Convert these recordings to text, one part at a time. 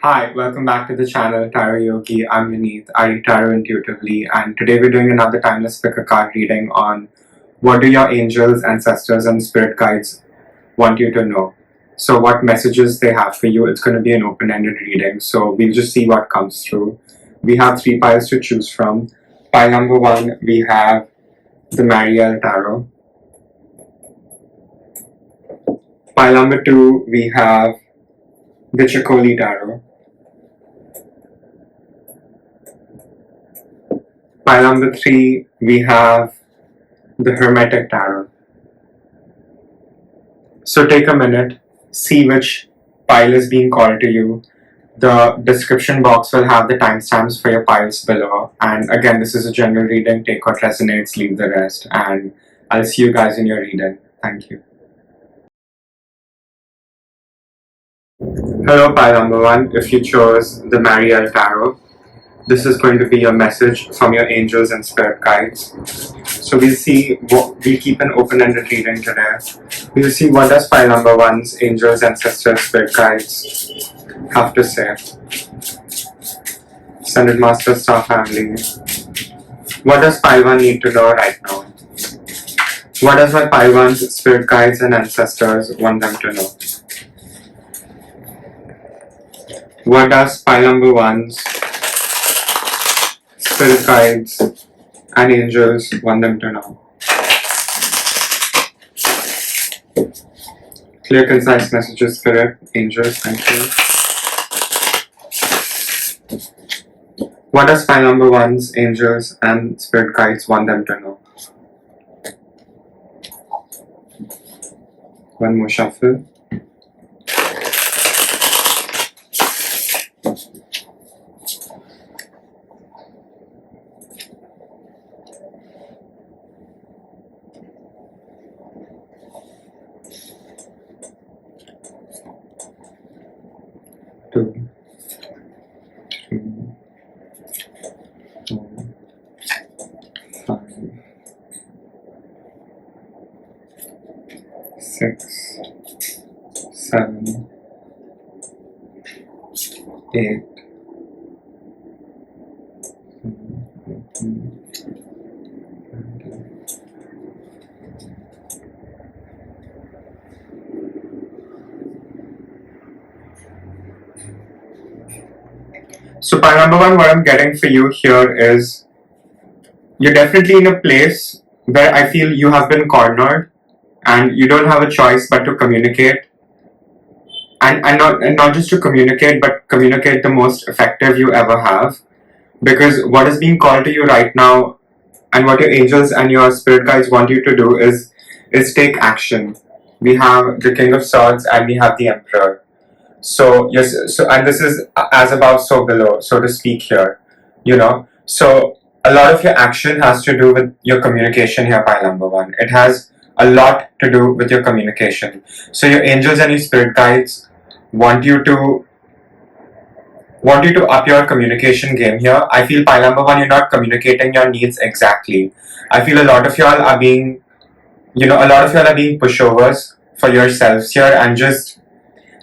Hi, welcome back to the channel Tarot Yogi. I'm Vinit. I read tarot intuitively, and today we're doing another timeless pick a card reading on what do your angels, ancestors, and spirit guides want you to know. So, what messages they have for you. It's going to be an open-ended reading, so we'll just see what comes through. We have 3 piles to choose from. Pile number 1, we have the Mariel Tarot. Pile number 2, we have the Chicoli Tarot. Pile number 3, we have the Hermetic Tarot. So take a minute, see which pile is being called to you. The description box will have the timestamps for your piles below. And again, this is a general reading. Take what resonates, leave the rest. And I'll see you guys in your reading. Thank you. Hello, pile number 1. If you chose the Mariel Tarot, this is going to be your message from your angels and spirit guides. So we'll keep an open-ended reading today. We'll see what does pile number 1's angels, ancestors, spirit guides have to say. Ascended Master Star Family. What does pile 1 need to know right now? What does my pile 1's spirit guides and ancestors want them to know? What does pile number 1's spirit guides and angels want them to know? Clear, concise messages, spirit, angels, thank you. What does pile number 1's angels and spirit guides want them to know? One more shuffle. Two, three, 4, 5, 6, 7, 8, 9, So pile number 1, what I'm getting for you here is you're definitely in a place where I feel you have been cornered and you don't have a choice but to communicate. And not just to communicate, but communicate the most effective you ever have. Because what is being called to you right now and what your angels and your spirit guides want you to do is take action. We have the King of Swords and we have the Emperor. So yes, and this is as above, so below, so to speak here, So a lot of your action has to do with your communication here, pile number 1. It has a lot to do with your communication. So your angels and your spirit guides want you to up your communication game here. I feel pile number 1, you're not communicating your needs exactly. I feel a lot of y'all are being, pushovers for yourselves here and just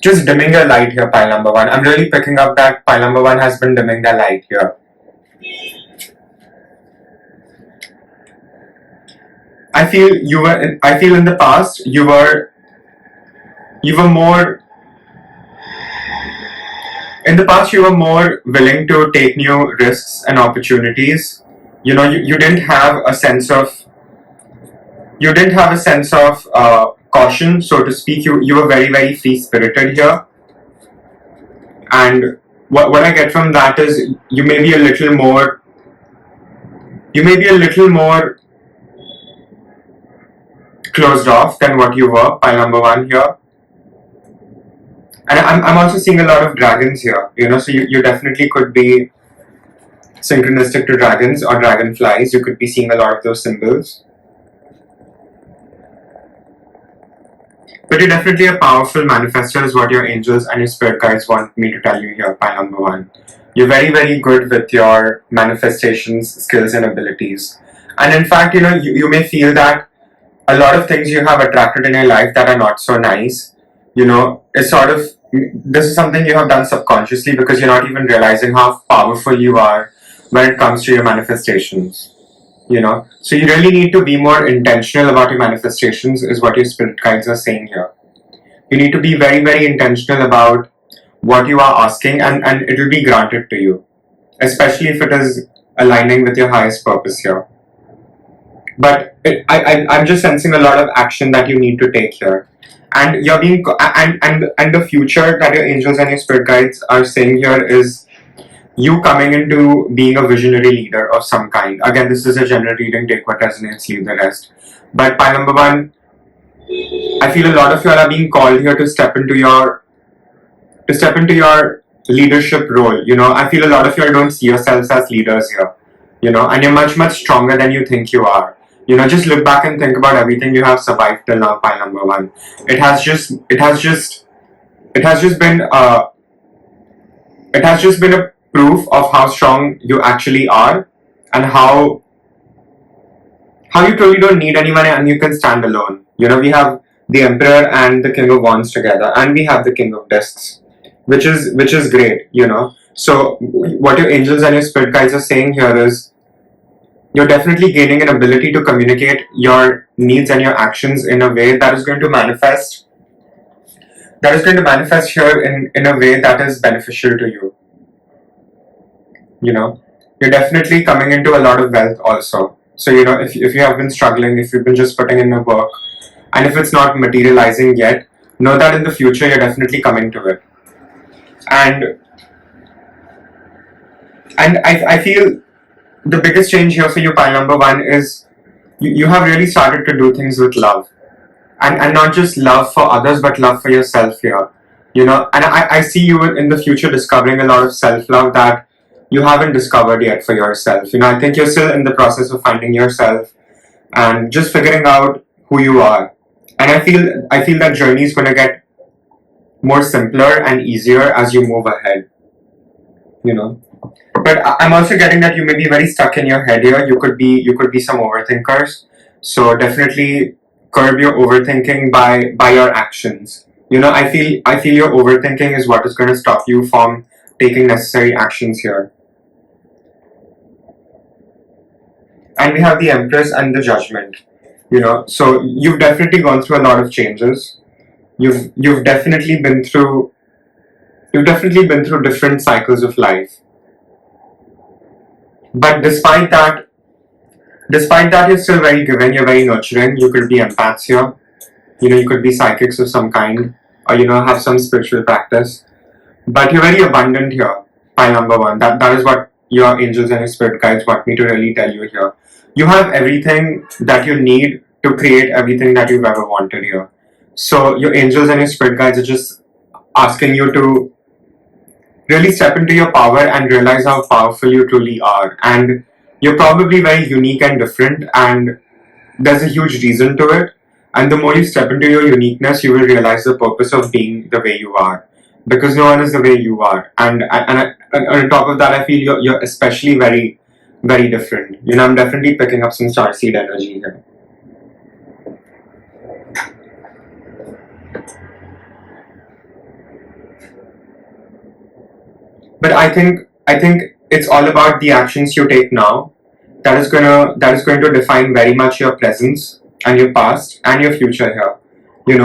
dimming your light here, pile number 1. I'm really picking up that pile number 1 has been dimming their light here. I feel in the past you were more willing to take new risks and opportunities. You didn't have a sense of caution, so to speak. You were very, very free-spirited here. And what I get from that is you may be a little more closed off than what you were, pile number 1 here. And I'm also seeing a lot of dragons here, so you definitely could be synchronistic to dragons or dragonflies. You could be seeing a lot of those symbols. But you're definitely a powerful manifester is what your angels and your spirit guides want me to tell you here, pile number 1. You're very, very good with your manifestations, skills and abilities. And in fact, you may feel that a lot of things you have attracted in your life that are not so nice, is sort of this is something you have done subconsciously because you're not even realizing how powerful you are when it comes to your manifestations. So you really need to be more intentional about your manifestations, is what your spirit guides are saying here. You need to be very, very intentional about what you are asking, and it will be granted to you, especially if it is aligning with your highest purpose here. But I'm just sensing a lot of action that you need to take here, and you're being and the future that your angels and your spirit guides are saying here is you coming into being a visionary leader of some kind. Again, this is a general reading, take what resonates, leave the rest. But pile number one, I feel a lot of you all are being called here to step into your leadership role. I feel a lot of you all don't see yourselves as leaders here. And you're much, much stronger than you think you are. Just look back and think about everything you have survived till now, pile number one. It has just been a proof of how strong you actually are, and how you totally don't need anyone and you can stand alone. We have the Emperor and the King of Wands together, and we have the King of Discs, which is great. So what your angels and your spirit guides are saying here is you're definitely gaining an ability to communicate your needs and your actions in a way that is going to manifest here in a way that is beneficial to you. You're definitely coming into a lot of wealth also. So if you have been struggling, if you've been just putting in the work, and if it's not materializing yet, know that in the future you're definitely coming to it. And I feel the biggest change here for you, pile number one, is you have really started to do things with love, and not just love for others, but love for yourself here. And I see you in the future discovering a lot of self-love that you haven't discovered yet for yourself. I think you're still in the process of finding yourself and just figuring out who you are. And I feel that journey is going to get more simpler and easier as you move ahead. But I'm also getting that you may be very stuck in your head here. You could be some overthinkers. So definitely curb your overthinking by your actions. I feel your overthinking is what is going to stop you from taking necessary actions here. And we have the Empress and the Judgment. So you've definitely gone through a lot of changes. You've definitely been through different cycles of life. But despite that, you're still very giving, you're very nurturing. You could be empaths here. You could be psychics of some kind, or have some spiritual practice. But you're very abundant here, pile number one. That is what your angels and your spirit guides want me to really tell you here. You have everything that you need to create everything that you've ever wanted here. So your angels and your spirit guides are just asking you to really step into your power and realize how powerful you truly are. And you're probably very unique and different, and there's a huge reason to it. And the more you step into your uniqueness, you will realize the purpose of being the way you are. Because no one is the way you are. And on top of that, I feel you're especially very, very different. I'm definitely picking up some starseed energy here. But I think it's all about the actions you take now. That is going to define very much your presence and your past and your future here.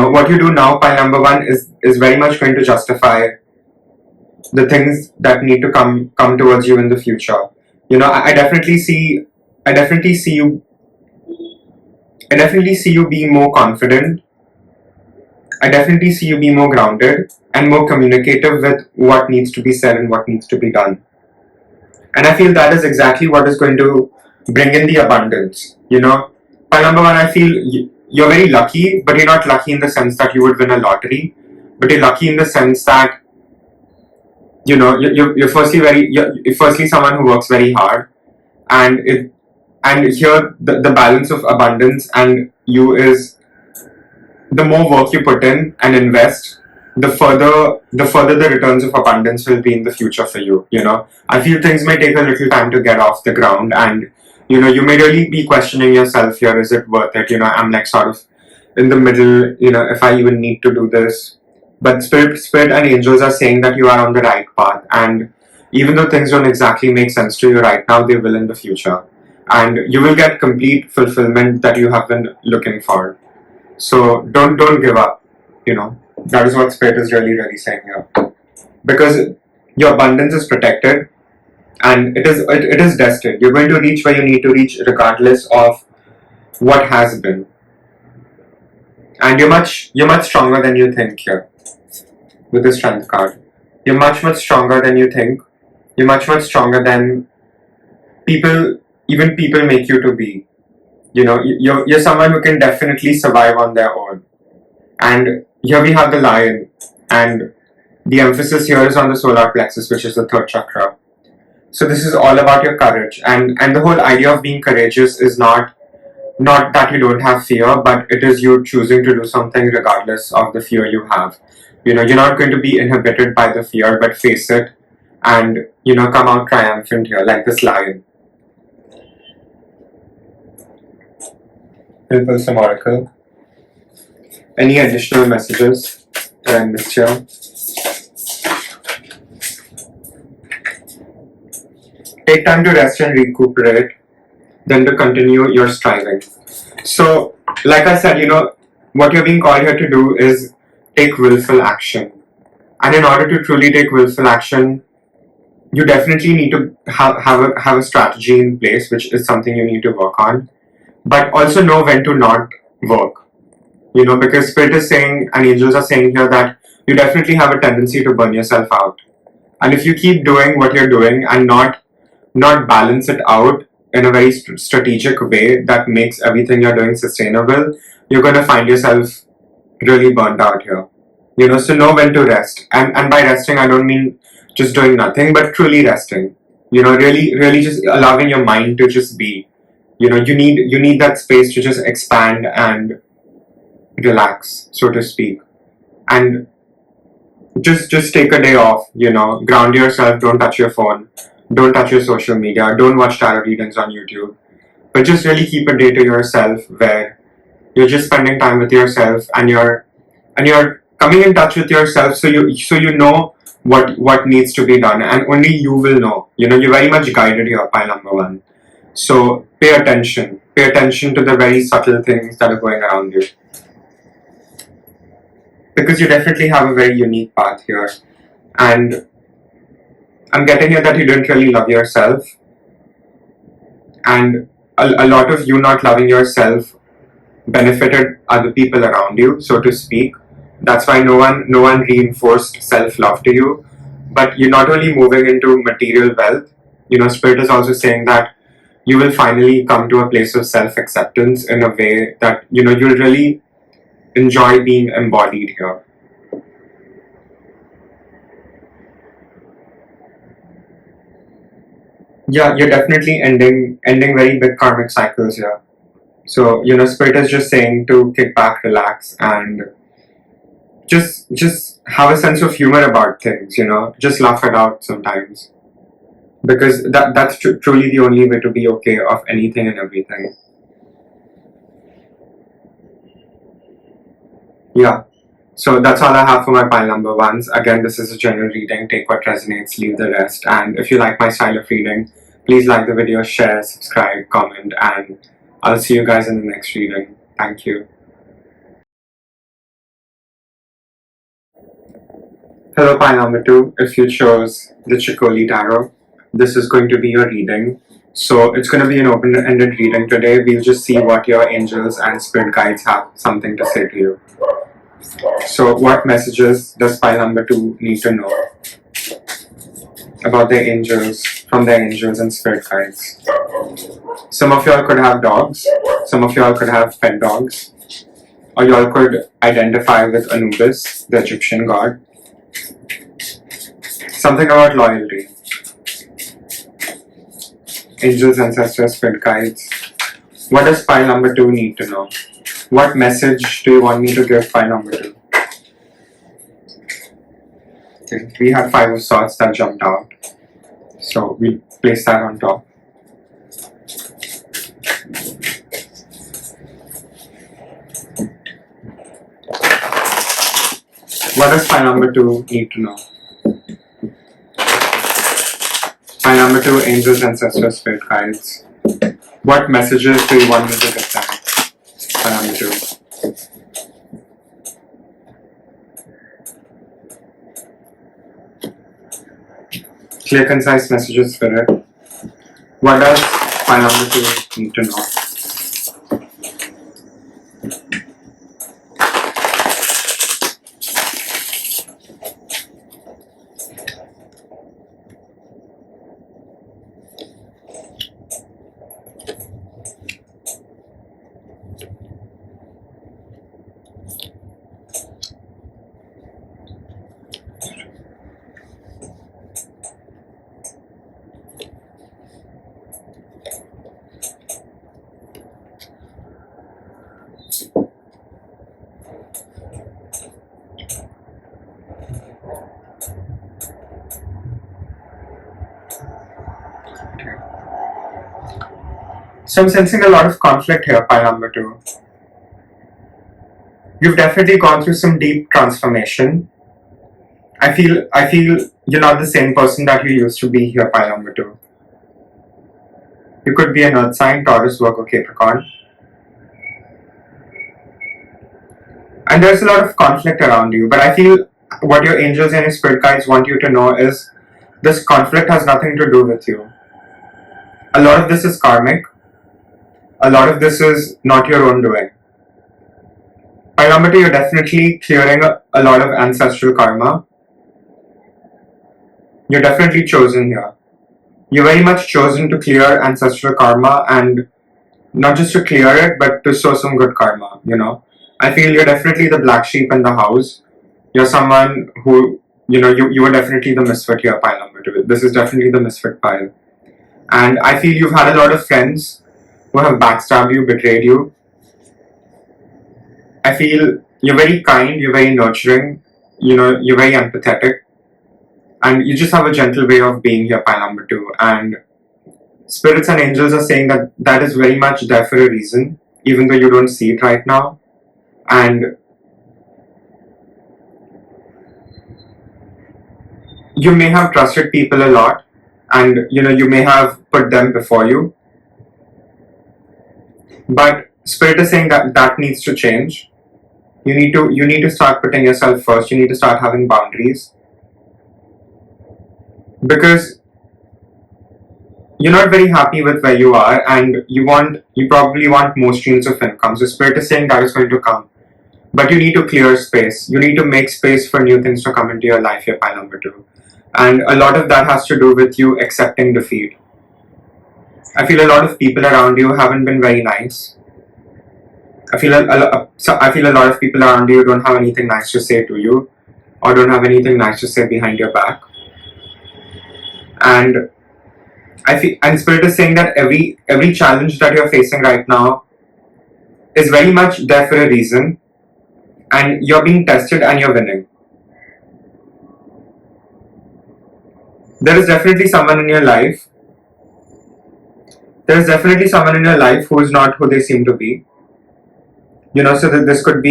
What you do now, pile number one, is very much going to justify the things that need to come towards you in the future. I definitely see you being more confident. I definitely see you being more grounded and more communicative with what needs to be said and what needs to be done. And I feel that is exactly what is going to bring in the abundance. Pile number one, I feel you're very lucky, but you're not lucky in the sense that you would win a lottery. But you're lucky in the sense that you're firstly someone who works very hard, and here the balance of abundance and you is the more work you put in and invest, the further the returns of abundance will be in the future for you. I feel things may take a little time to get off the ground, and you may really be questioning yourself here, is it worth it? I'm like sort of in the middle, if I even need to do this. But spirit and angels are saying that you are on the right path, and even though things don't exactly make sense to you right now, they will in the future. And you will get complete fulfillment that you have been looking for. So don't give up, you know. That is what spirit is really saying here. Because your abundance is protected and it is destined. You're going to reach where you need to reach regardless of what has been. And you're much stronger than you think here with the strength card. You're much stronger than you think. You're much stronger than even people make you to be. You know, you're someone who can definitely survive on their own. And here we have the lion, and the emphasis here is on the solar plexus, which is the third chakra. So this is all about your courage, and the whole idea of being courageous is not that you don't have fear, but it is you choosing to do something regardless of the fear you have. You know, you're not going to be inhibited by the fear, but face it and, you know, come out triumphant here, like this lion. We'll pull some oracle. Any additional messages that I missed here? Take time to rest and recuperate, then to continue your striving. So, like I said, you know, what you're being called here to do is take willful action. And in order to truly take willful action, you definitely need to have a strategy in place, which is something you need to work on. But also know when to not work. You know, because spirit is saying and angels are saying here that you definitely have a tendency to burn yourself out. And if you keep doing what you're doing and not balance it out in a very strategic way that makes everything you're doing sustainable, you're going to find yourself really burnt out here. You know, so know when to rest. And by resting, I don't mean just doing nothing, but truly resting. You know, really just allowing your mind to just be. You know, you need that space to just expand and relax, so to speak. And just take a day off, you know, ground yourself, don't touch your phone. Don't touch your social media. Don't watch tarot readings on YouTube. But just really keep a day to yourself where you're just spending time with yourself and you're coming in touch with yourself, so you know what needs to be done, and only you will know. You know, you're very much guided here, pile number 1. So pay attention to the very subtle things that are going around you, because you definitely have a very unique path here. And I'm getting here that you didn't really love yourself, and a lot of you not loving yourself benefited other people around you, so to speak. That's why no one reinforced self-love to you. But you're not only moving into material wealth, you know, spirit is also saying that you will finally come to a place of self-acceptance in a way that, you know, you'll really enjoy being embodied here. Yeah, you're definitely ending very big karmic cycles here. So, you know, spirit is just saying to kick back, relax, and just have a sense of humor about things, you know, just laugh it out sometimes. Because that's truly the only way to be okay of anything and everything. Yeah. So that's all I have for my pile number 1s. Again, this is a general reading. Take what resonates, leave the rest. And if you like my style of reading, please like the video, share, subscribe, comment, and I'll see you guys in the next reading. Thank you. Hello, pile number 2. If you chose the Chikoli Tarot, this is going to be your reading. So it's going to be an open-ended reading today. We'll just see what your angels and spirit guides have something to say to you. So what messages does pile number 2 need to know about their angels, from their angels and spirit guides? Some of y'all could have dogs, some of y'all could have pet dogs, or y'all could identify with Anubis, the Egyptian god. Something about loyalty. Angels, ancestors, spirit guides. What does pile number 2 need to know? What message do you want me to give pile number 2? Okay, we have 5 of Swords that jumped out. So we'll place that on top. What does pile number 2 need to know? Pile number 2, angels, ancestors, spirit guides. What messages do you want me to get them? Pile number 2. Clear, concise messages, spirit. What does pile number 2 need to know? So I'm sensing a lot of conflict here, pile number 2. You've definitely gone through some deep transformation. I feel you're not the same person that you used to be here, pile number 2. You could be an earth sign, Taurus, Virgo, Capricorn. And there's a lot of conflict around you, but I feel what your angels and your spirit guides want you to know is this conflict has nothing to do with you. A lot of this is karmic. A lot of this is not your own doing. Pile number 2, you're definitely clearing a lot of ancestral karma. You're definitely chosen here. You're very much chosen to clear ancestral karma, and not just to clear it, but to sow some good karma, you know. I feel you're definitely the black sheep in the house. You're someone who, you were definitely the misfit here, pile number 2. This is definitely the misfit pile. And I feel you've had a lot of friends who have backstabbed you, betrayed you. I feel you're very kind, you're very nurturing, you're very empathetic. And you just have a gentle way of being here, pile number 2. And spirits and angels are saying that that is very much there for a reason, even though you don't see it right now. And you may have trusted people a lot, and you may have put them before you. But spirit is saying that that needs to change. You need to start putting yourself first. You need to start having boundaries. Because you're not very happy with where you are, and you probably want more streams of income. So spirit is saying that is going to come. But you need to clear space. You need to make space for new things to come into your life here, pile number 2. And a lot of that has to do with you accepting defeat. I feel a lot of people around you haven't been very nice. I feel a lot of people around you don't have anything nice to say to you, or don't have anything nice to say behind your back. And spirit is saying that every challenge that you're facing right now is very much there for a reason, and you're being tested and you're winning. There is definitely someone in your life. There is definitely someone in your life who is not who they seem to be. So that this could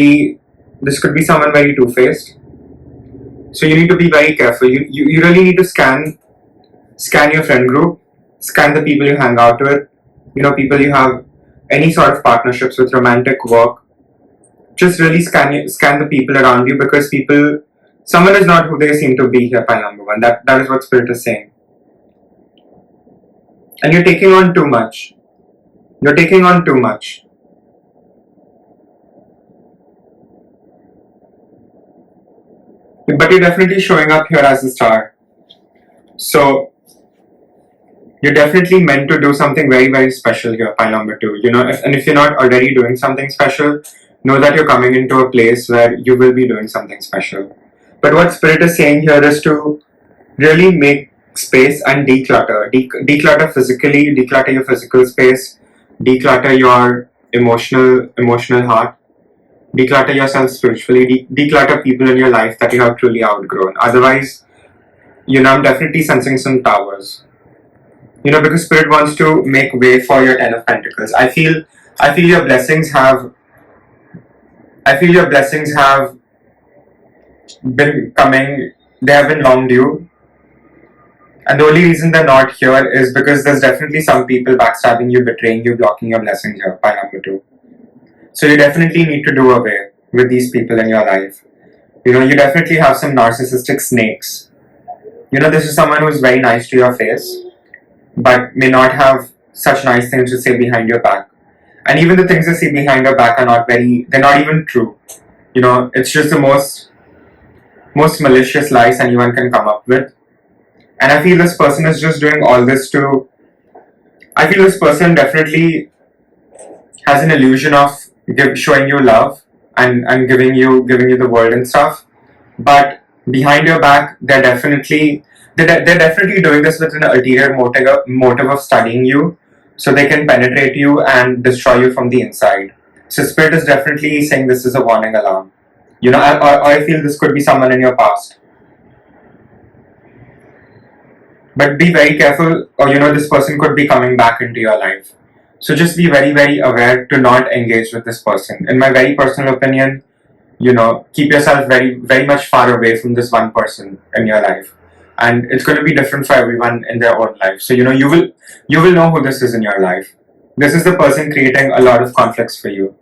be someone very two-faced. So you need to be very careful. You really need to scan your friend group, scan the people you hang out with, people you have any sort of partnerships with, romantic, work. Just really scan the people around you, because someone is not who they seem to be here, pile number 1. That is what spirit is saying. And you're taking on too much. You're taking on too much. But you're definitely showing up here as a star. So you're definitely meant to do something very, very special here, pile number 2. If you're not already doing something special, know that you're coming into a place where you will be doing something special. But what spirit is saying here is to really make space and declutter. Declutter physically, declutter your physical space, declutter your emotional heart, declutter yourself spiritually, declutter people in your life that you have truly outgrown. Otherwise, I'm definitely sensing some towers. Because spirit wants to make way for your 10 of Pentacles. I feel your blessings have been coming, they have been long due. And the only reason they're not here is because there's definitely some people backstabbing you, betraying you, blocking your blessings here, pile number 2. So you definitely need to do away with these people in your life. You know, you definitely have some narcissistic snakes. You know, this is someone who's very nice to your face, but may not have such nice things to say behind your back. And even the things they say behind your back are they're not even true. You know, it's just the most malicious lies anyone can come up with. And I feel this person is just doing all this I feel this person definitely has an illusion of showing you love and giving you the world and stuff. But behind your back, they're definitely doing this with an ulterior motive of studying you, so they can penetrate you and destroy you from the inside. So Spirit is definitely saying this is a warning alarm. You know, I feel this could be someone in your past. But be very careful, or you know, this person could be coming back into your life. So just be very, very aware to not engage with this person. In my very personal opinion, you know, keep yourself very, very much far away from this one person in your life. And it's going to be different for everyone in their own life. So, you know, you will know who this is in your life. This is the person creating a lot of conflicts for you.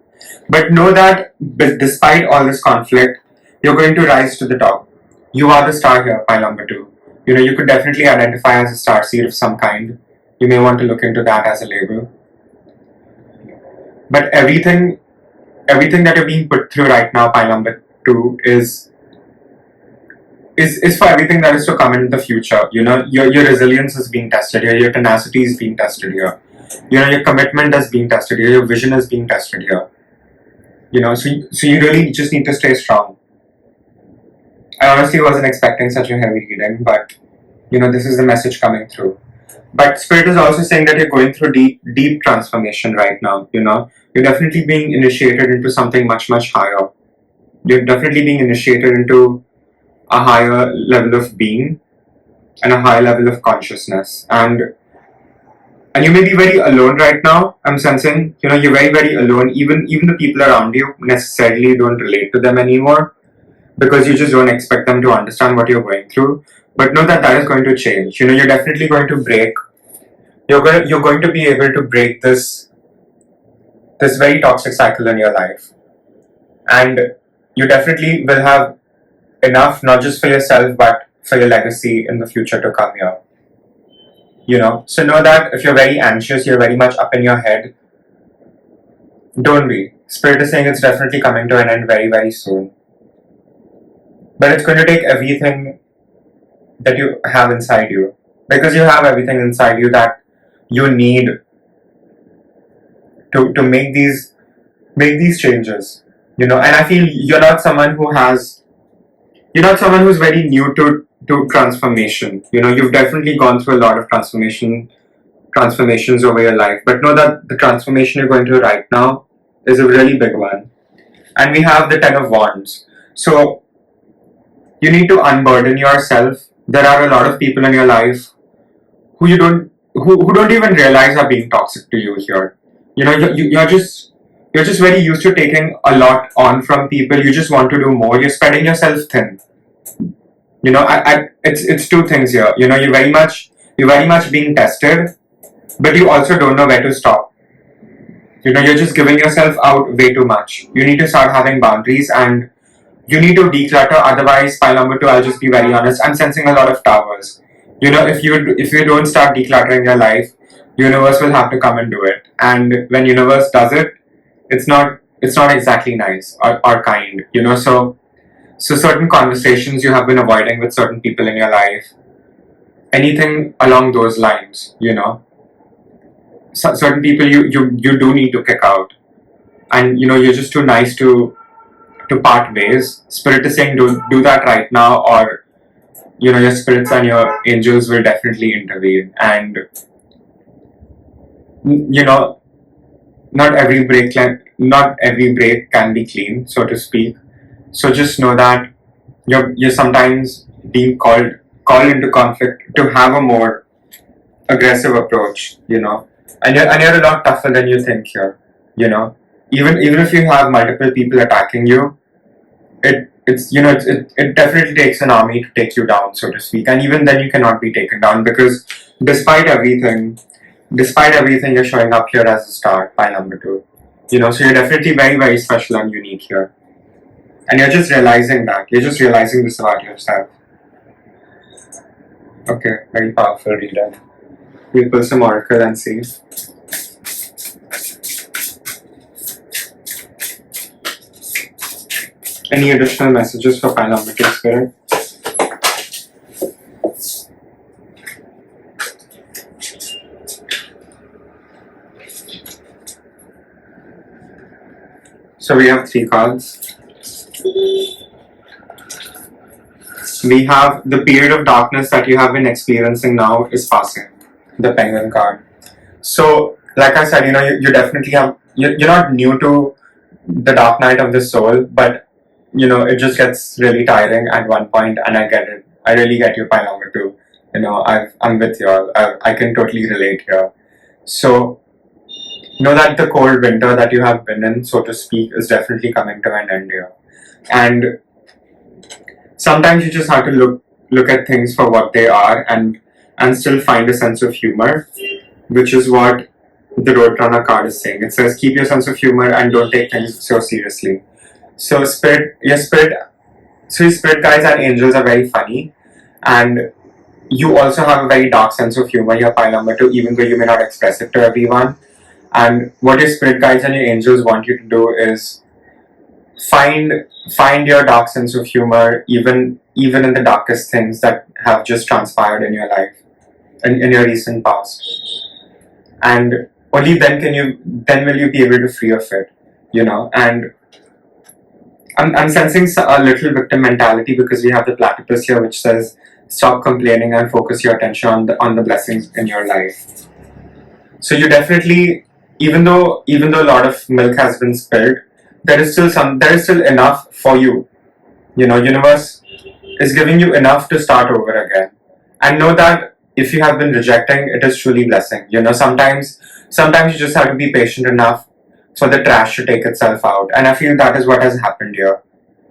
But know that despite all this conflict, you're going to rise to the top. You are the star here, pile number 2. You know, you could definitely identify as a star seed of some kind. You may want to look into that as a label. But everything that you're being put through right now, pile number 2, is for everything that is to come in the future. You know, your resilience is being tested here, your tenacity is being tested here. You know, your commitment is being tested here, your vision is being tested here. You know, so you really just need to stay strong. I honestly wasn't expecting such a heavy reading, but you know, this is the message coming through. But Spirit is also saying that you're going through deep transformation right now. You know, you're definitely being initiated into something much, much higher. You're definitely being initiated into a higher level of being and a higher level of consciousness. And you may be very alone right now. I'm sensing, you know, you're very, very alone. Even the people around you necessarily don't relate to them anymore, because you just don't expect them to understand what you're going through. But know that is going to change. You know, you're definitely going to break. You're going to be able to break this very toxic cycle in your life, and you definitely will have enough, not just for yourself, but for your legacy in the future to come here. You know, so know that if you're very anxious, you're very much up in your head, don't be. Spirit is saying it's definitely coming to an end very, very soon. But it's going to take everything that you have inside you, because you have everything inside you that you need to make these changes. You know, and I feel you're not someone who's very new to transformation. You know, you've definitely gone through a lot of transformations over your life, but know that the transformation you're going through right now is a really big one. And we have the 10 of Wands. So you need to unburden yourself. There are a lot of people in your life who don't even realize are being toxic to you here. You know, you're just very used to taking a lot on from people. You just want to do more. You're spreading yourself thin. You know, it's two things here. You know, you're very much being tested, but you also don't know where to stop. You know, you're just giving yourself out way too much. You need to start having boundaries, and you need to declutter. Otherwise, pile number 2, I'll just be very honest, I'm sensing a lot of towers. You know, if you don't start decluttering your life, universe will have to come and do it. And when universe does it, it's not exactly nice or kind. You know, so certain conversations you have been avoiding with certain people in your life, anything along those lines, you know. Certain people you do need to kick out, and you know, you're just too nice to part ways. Spirit is saying do that right now, or you know, your spirits and your angels will definitely intervene. And you know, not every break can be clean, so to speak. So just know that you're sometimes being called into conflict to have a more aggressive approach, you know, and you're a lot tougher than you think here. You know, even if you have multiple people attacking you, it definitely takes an army to take you down, so to speak, and even then you cannot be taken down because despite everything, you're showing up here as a star, pile number 2. So you're definitely very, very special and unique here. And you're just realizing that. You're just realizing this about yourself. Okay, very powerful reader. We'll pull some oracle and see. Any additional messages for pile number 2, Spirit? So we have 3 cards. We have the period of darkness that you have been experiencing now is passing. The penguin card. So, like I said, you definitely have. You're not new to the dark night of the soul, but it just gets really tiring at one point, and I get it. I really get you, pile number 2. I'm with you all. I can totally relate here. So, know that the cold winter that you have been in, so to speak, is definitely coming to an end here. And sometimes you just have to look at things for what they are and still find a sense of humor, which is what the Roadrunner card is saying. It says, keep your sense of humor and don't take things so seriously. So your spirit guides and angels are very funny, and you also have a very dark sense of humor, your pile number 2, even though you may not express it to everyone. And what your spirit guides and your angels want you to do is find your dark sense of humor, even in the darkest things that have just transpired in your life, in your recent past. And only then will you be able to free of it, And I'm sensing a little victim mentality because we have the platypus here, which says, stop complaining and focus your attention on the blessings in your life. So you definitely, even though a lot of milk has been spilled, there is still enough for you. Universe is giving you enough to start over again. And know that if you have been rejecting, it is truly blessing. Sometimes you just have to be patient enough for the trash to take itself out. And I feel that is what has happened here,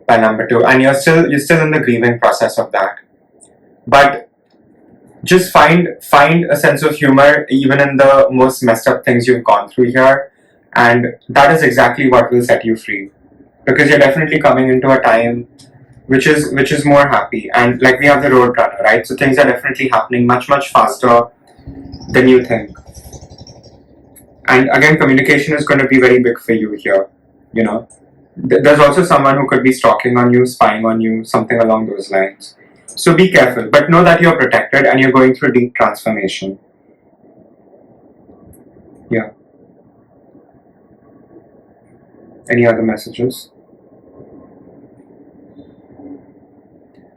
by number 2. And you're still in the grieving process of that. But just find a sense of humor even in the most messed up things you've gone through here, and that is exactly what will set you free, because you're definitely coming into a time which is more happy. And like we have the Roadrunner, right? So things are definitely happening much faster than you think. And again, communication is going to be very big for you here. There's also someone who could be stalking on you, spying on you, something along those lines. So be careful, but know that you're protected and you're going through deep transformation. Yeah. Any other messages?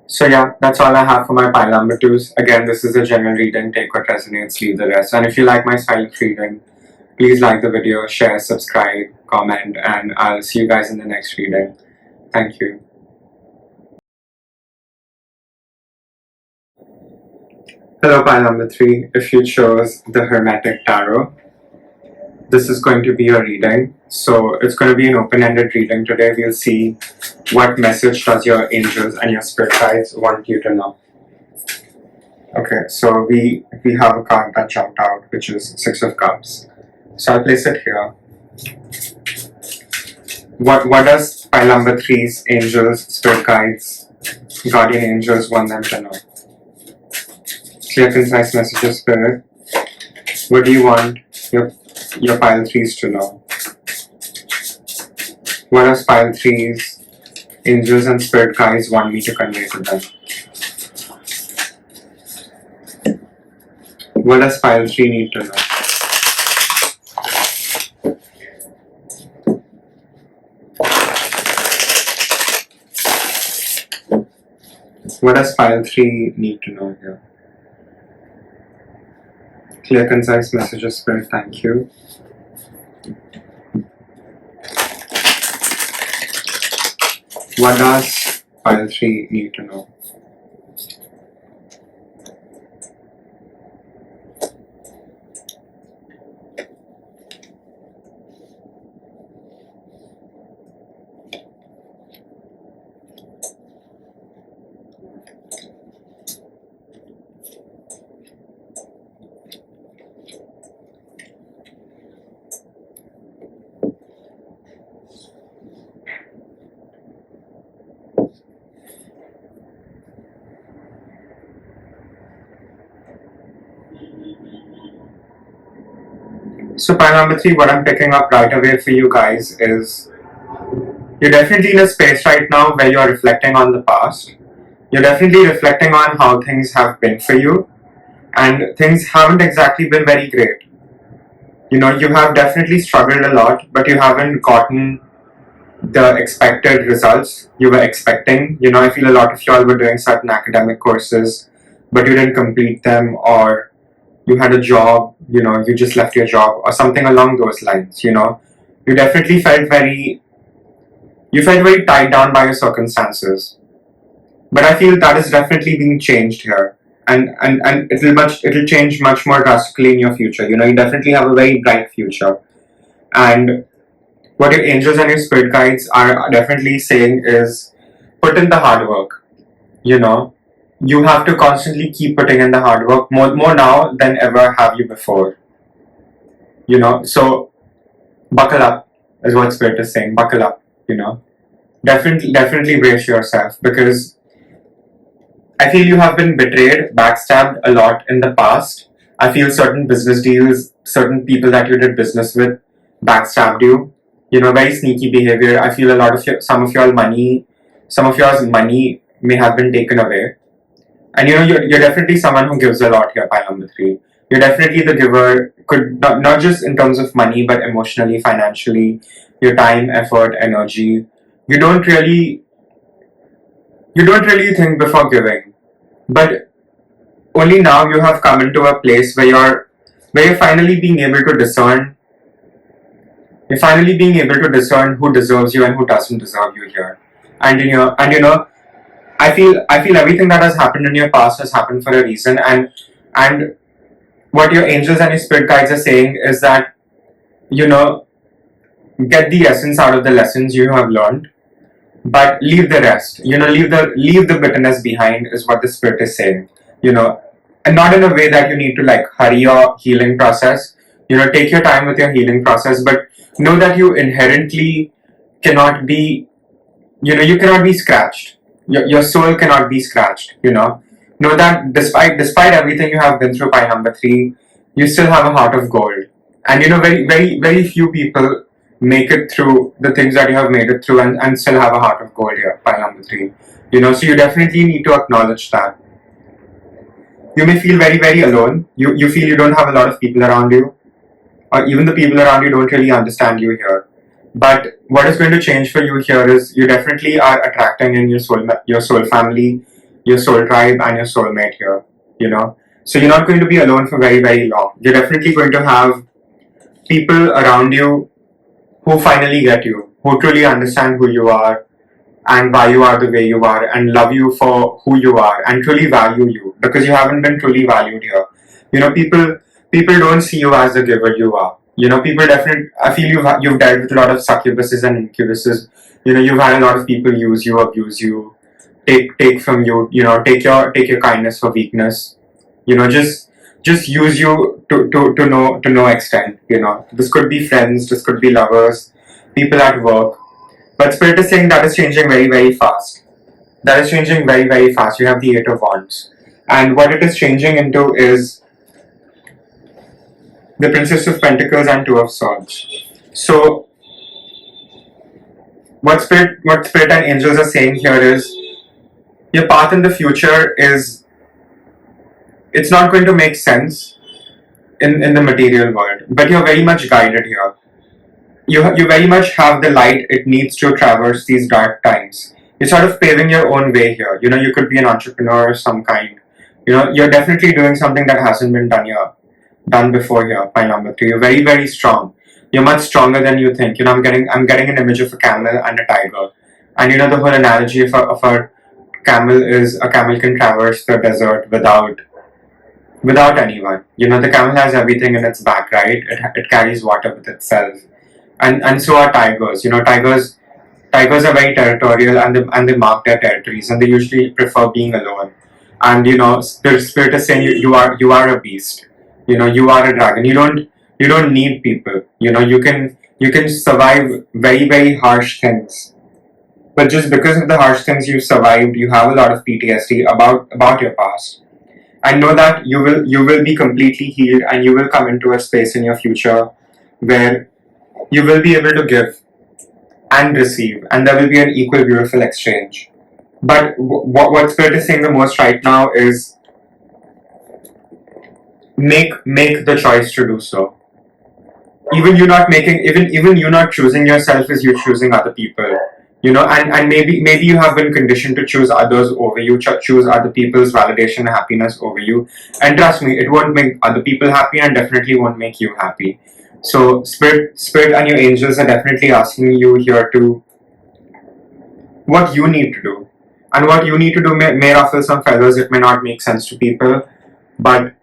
So yeah, that's all I have for my pile number 2s. Again, this is a general reading. Take what resonates, leave the rest. And if you like my style of reading, please like the video, share, subscribe, comment, and I'll see you guys in the next reading. Thank you. Hello, pile number 3. If you chose the Hermetic Tarot, this is going to be your reading. So it's going to be an open-ended reading today. We'll see what message does your angels and your spirit guides want you to know. Okay, so we have a card that jumped out, which is 6 of Cups. So I'll place it here. What does pile number 3's angels, spirit guides, guardian angels want them to know? Clear, concise messages, Spirit. What do you want your pile 3's to know? What does pile 3's angels and spirit guides want me to convey to them? What does pile 3 need to know? What does pile 3 need to know here? Clear, concise messages, Spirit. Thank you. What does pile 3 need to know? So pile number 3, what I'm picking up right away for you guys is you're definitely in a space right now where you're reflecting on the past. You're definitely reflecting on how things have been for you, and things haven't exactly been very great. You have definitely struggled a lot, but you haven't gotten the expected results you were expecting. I feel a lot of y'all were doing certain academic courses, but you didn't complete them, or you had a job, you just left your job, or something along those lines. You definitely felt very tied down by your circumstances. But I feel that is definitely being changed here. And it'll change much more drastically in your future. You definitely have a very bright future. And what your angels and your spirit guides are definitely saying is put in the hard work. You have to constantly keep putting in the hard work, more now than ever have you before. So buckle up is what spirit is saying. Buckle up. Definitely brace yourself, because I feel you have been betrayed, backstabbed a lot in the past. I feel certain business deals, certain people that you did business with backstabbed you. Very sneaky behavior. I feel a lot of some of your money may have been taken away. And you're definitely someone who gives a lot here, pile number 3. You're definitely the giver, could not just in terms of money, but emotionally, financially, your time, effort, energy. You don't really think before giving. But only now you have come into a place where you're finally being able to discern. You're finally being able to discern who deserves you and who doesn't deserve you here. And I feel everything that has happened in your past has happened for a reason. And what your angels and your spirit guides are saying is that get the essence out of the lessons you have learned, but leave the rest. Leave the bitterness behind is what the spirit is saying. And not in a way that you need to hurry your healing process. Take your time with your healing process, but know that you inherently cannot be. You cannot be scratched. Your soul cannot be scratched. Know that despite everything you have been through, pile number 3, you still have a heart of gold. And very few people make it through the things that you have made it through and still have a heart of gold here, pile number 3. So you definitely need to acknowledge that. You may feel very, very alone. You feel you don't have a lot of people around you, or even the people around you don't really understand you here. But what is going to change for you here is you definitely are attracting in your soul family, your soul tribe, and your soulmate here. So you're not going to be alone for very, very long. You're definitely going to have people around you who finally get you, who truly understand who you are and why you are the way you are, and love you for who you are and truly value you, because you haven't been truly valued here. People don't see you as the giver you are. People definitely. I feel you've dealt with a lot of succubuses and incubuses. You've had a lot of people use you, abuse you, take from you. Take your kindness for weakness. Just use you to no extent. This could be friends, this could be lovers, people at work. But spirit is saying that is changing very, very fast. That is changing very, very fast. You have the 8 of Wands, and what it is changing into is the Princess of Pentacles and 2 of Swords. So what spirit and angels are saying here is your path in the future is, it's not going to make sense in the material world, but you're very much guided here. You very much have the light it needs to traverse these dark times. You're sort of paving your own way here. You could be an entrepreneur of some kind. You're definitely doing something that hasn't been done before here, pile number 3. You're very, very strong. You're much stronger than you think. I'm getting an image of a camel and a tiger. And the whole analogy of a camel is a camel can traverse the desert without anyone. The camel has everything in its back, right? It carries water with itself. And so are tigers. Tigers are very territorial, and they mark their territories, and they usually prefer being alone. And the spirit is saying you are a beast. You are a dragon. You don't need people. You can survive very, very harsh things. But just because of the harsh things you've survived, you have a lot of PTSD about your past. I know that you will be completely healed, and you will come into a space in your future where you will be able to give and receive, and there will be an equal beautiful exchange. But what Spirit is saying the most right now is make the choice to do so. Even you not choosing yourself is you choosing other people. And maybe you have been conditioned to choose others over you, choose other people's validation and happiness over you. And trust me, it won't make other people happy and definitely won't make you happy. So spirit and your angels are definitely asking you here to what you need to do. And what you need to do may ruffle some feathers, it may not make sense to people, but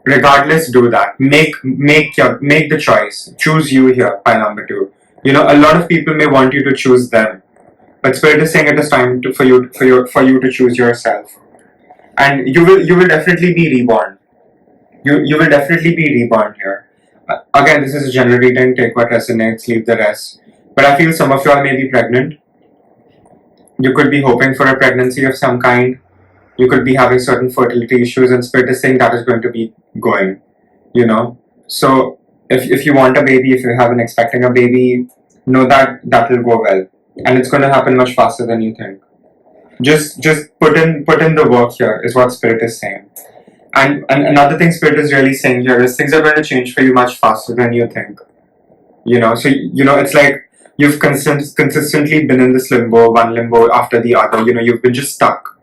regardless, do that. Make the choice. Choose you here, pile number 2. A lot of people may want you to choose them, but Spirit is saying it is time for you to choose yourself, and you will definitely be reborn. You will definitely be reborn here. Again, this is a general reading. Take what resonates, leave the rest. But I feel some of you all may be pregnant. You could be hoping for a pregnancy of some kind. You could be having certain fertility issues, and Spirit is saying that is going to be going. So if you want a baby, if you have been expecting a baby, know that will go well, and it's going to happen much faster than you think. Just put in the work here is what Spirit is saying. And another thing Spirit is really saying here is things are going to change for you much faster than you think. So it's like you've consistently been in this limbo, one limbo after the other. You've been just stuck.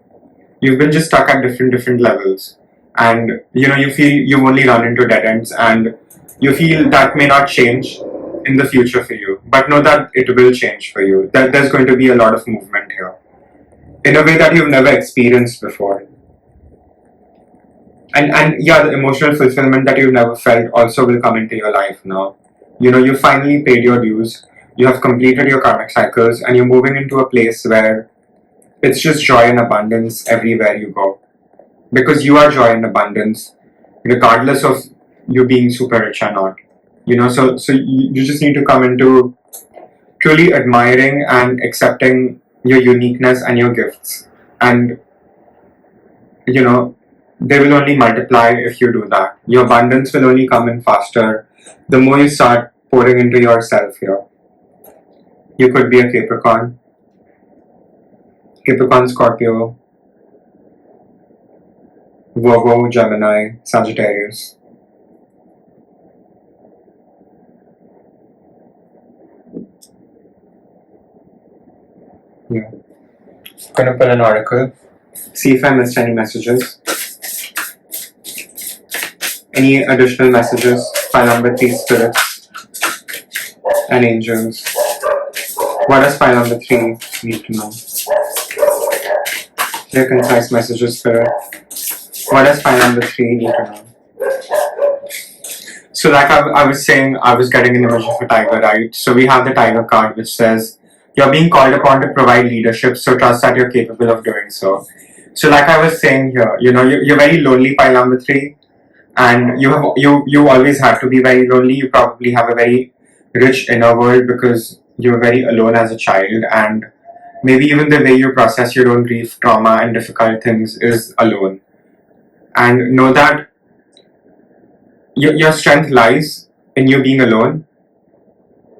You've been just stuck at different levels, and you feel you only run into dead ends, and you feel that may not change in the future for you. But know that it will change for you. That there's going to be a lot of movement here, in a way that you've never experienced before. And yeah, the emotional fulfillment that you've never felt also will come into your life now. You finally paid your dues. You have completed your karmic cycles, and you're moving into a place where it's just joy and abundance everywhere you go. Because you are joy and abundance, regardless of you being super rich or not. So you just need to come into truly admiring and accepting your uniqueness and your gifts. And, they will only multiply if you do that. Your abundance will only come in faster the more you start pouring into yourself here. You could be a Capricorn, Scorpio, Virgo, Gemini, Sagittarius. Yeah. I'm gonna put an article. See if I missed any messages. Any additional messages? File number 3, spirits and angels. What does file number 3 need to know? Clear, concise messages, spirit. What does file number 3 need to know? So like I was saying, I was getting an image of a tiger, right? So we have the tiger card which says, you're being called upon to provide leadership, so trust that you're capable of doing so. So like I was saying here, you're very lonely, pile number 3. And you always have to be very lonely. You probably have a very rich inner world because you were very alone as a child, and maybe even the way you process your own grief, trauma, and difficult things is alone. And know that your strength lies in you being alone.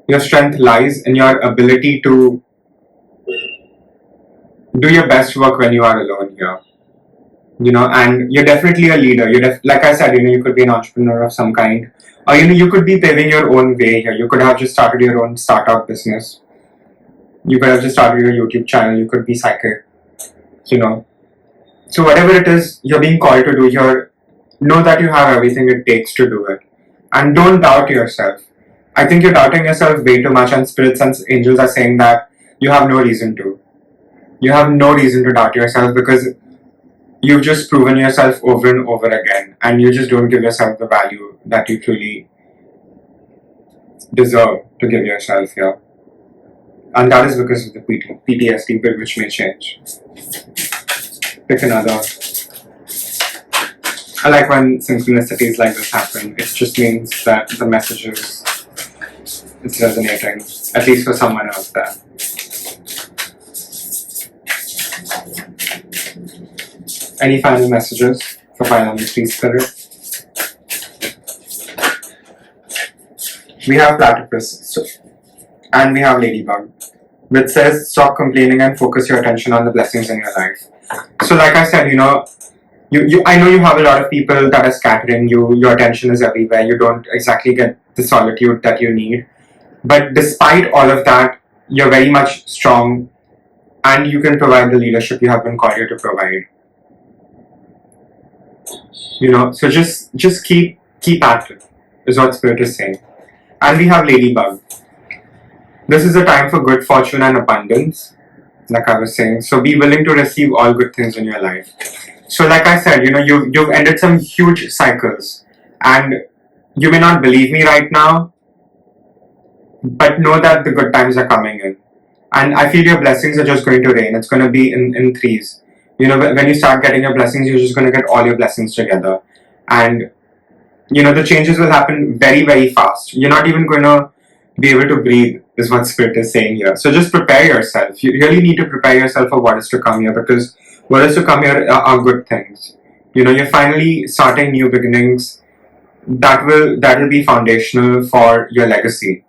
Your strength lies in your ability to do your best work when you are alone here. And you're definitely a leader. Like I said, you could be an entrepreneur of some kind, or you could be paving your own way here. You could have just started your own startup business. You could have just started your YouTube channel. You could be psychic. So whatever it is you're being called to do here, know that you have everything it takes to do it, and don't doubt yourself. I think you're doubting yourself way too much, and spirits and angels are saying that you have no reason to. You have no reason to doubt yourself because you've just proven yourself over and over again, and you just don't give yourself the value that you truly deserve to give yourself here. And that is because of the PTSD bit, which may change. Pick another. I like when synchronicities like this happen. It just means that the message it's resonating, at least for someone else there. Any final messages for file number 3, spirit? we have platypus, and we have ladybug, which says stop complaining and focus your attention on the blessings in your life. So like I said, you know, I know you have a lot of people that are scattering you, your attention is everywhere, you don't exactly get the solitude that you need. But despite all of that, you're very much strong and you can provide the leadership you have been called here to provide. You know, so just keep at it, is what Spirit is saying. And we have ladybug. This is a time for good fortune and abundance, like I was saying. So be willing to receive all good things in your life. So like I said, you know, you've ended some huge cycles, and you may not believe me right now, but know that the good times are coming in. And I feel your blessings are just going to rain. It's going to be in threes. You know, when you start getting your blessings, you're just going to get all your blessings together. And, you know, the changes will happen very, very fast. You're not even going to be able to breathe, is what Spirit is saying here. So just prepare yourself. You really need to prepare yourself for what is to come here, because what is to come here are good things. You know, you're finally starting new beginnings that will be foundational for your legacy.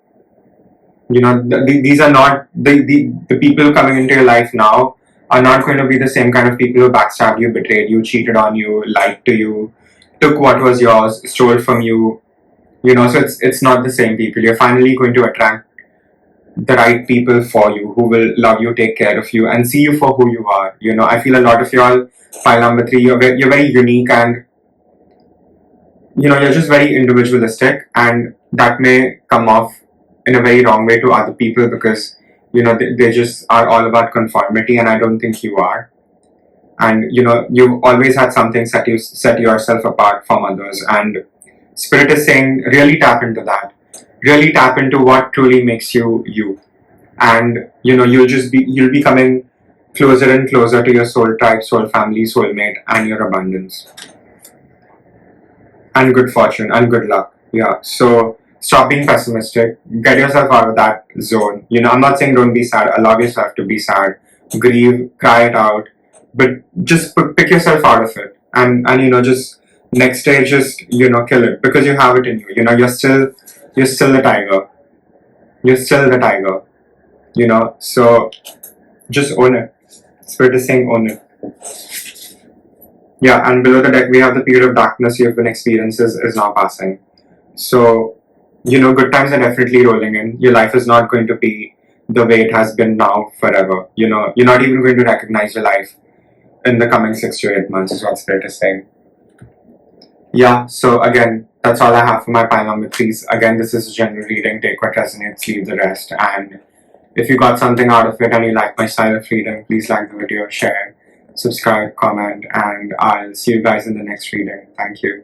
You know, these are not the people coming into your life now are not going to be the same kind of people who backstabbed you, betrayed you, cheated on you, lied to you, took what was yours, stole from you. You know, so it's not the same people. You're finally going to attract the right people for you, who will love you, take care of you, and see you for who you are. You know, I feel a lot of y'all, pile number 3, you're very unique, and you know, you're just very individualistic, and that may come off in a very wrong way to other people, because you know they just are all about conformity, and I don't think you are. And you know, you've always had something set yourself apart from others, and Spirit is saying really tap into that, really tap into what truly makes you you. And you know, you'll be coming closer and closer to your soul tribe, soul family, soulmate, and your abundance and good fortune and good luck. Yeah, so stop being pessimistic, get yourself out of that zone. You know, I'm not saying don't be sad, allow yourself to be sad, grieve, cry it out, but just pick yourself out of it, and you know, just next day, just you know, kill it, because you have it in you. You know, you're still the tiger, you're still the tiger, you know. So just own it. Spirit is saying own it. Yeah, and below the deck we have the period of darkness you've been experiencing is now passing. So, you know, good times are definitely rolling in. Your life is not going to be the way it has been now forever. You know, you're not even going to recognize your life in the coming 6 to 8 months, is what Spirit is saying. Yeah, so again, that's all I have for my pile number 3s. Again, this is a general reading. Take what resonates, leave the rest. And if you got something out of it and you like my style of reading, please like the video, share, subscribe, comment, and I'll see you guys in the next reading. Thank you.